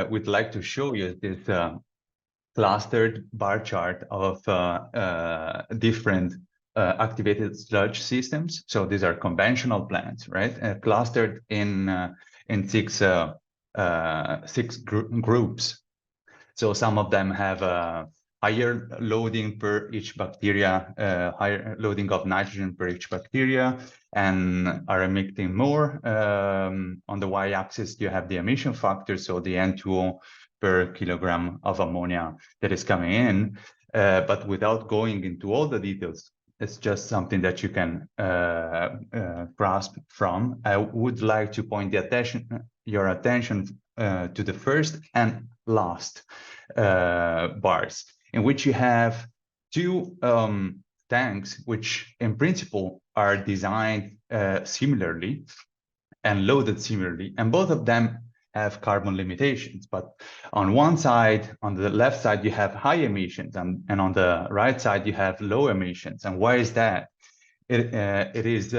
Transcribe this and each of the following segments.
we'd like to show you this clustered bar chart of different activated sludge systems. So these are conventional plants, right? Clustered in six groups. So some of them have higher loading per each bacteria, higher loading of nitrogen per each bacteria, and are emitting more. On the y-axis, you have the emission factor, so the N2O per kilogram of ammonia that is coming in. But without going into all the details, it's just something that you can grasp from. I would like to point your attention to the first and last bars, in which you have two tanks, which in principle are designed similarly and loaded similarly, and both of them have carbon limitations. But on one side, on the left side, you have high emissions, and on the right side, you have low emissions. And why is that? It is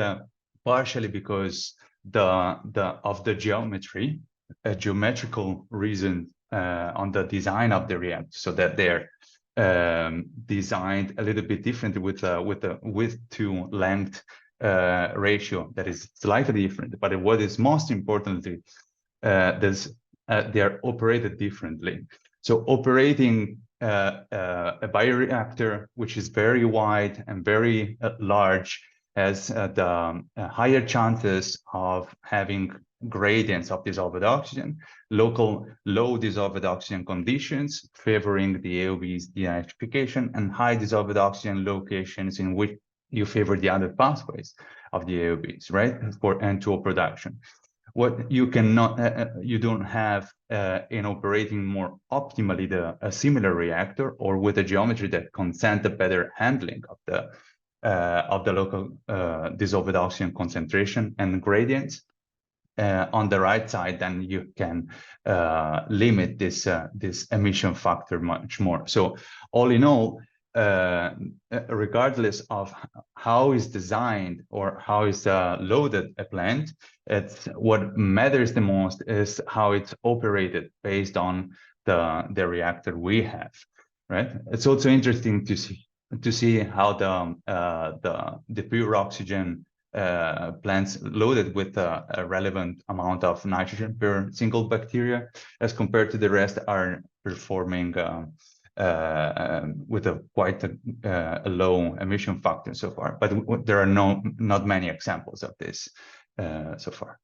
partially because of the geometry, a geometrical reason on the design of the reactor, so that they're designed a little bit differently with the width to length ratio that is slightly different. But what is most importantly, they are operated differently. So operating a bioreactor, which is very wide and very large, has the higher chances of having gradients of dissolved oxygen, local low dissolved oxygen conditions favoring the AOB's denitrification, and high dissolved oxygen locations in which you favor the other pathways of the AOBs, right, for N2O production. What you cannot, you don't have in operating more optimally a similar reactor, or with a geometry that consent a better handling of the local dissolved oxygen concentration and gradients. On the right side, then you can limit this emission factor much more. So all in all, regardless of how is designed or how is loaded a plant, it's what matters the most is how it's operated based on the reactor we have, right? It's also interesting to see how the pure oxygen plants loaded with a relevant amount of nitrogen per single bacteria, as compared to the rest, are performing with a quite a low emission factor so far. But there are not many examples of this so far.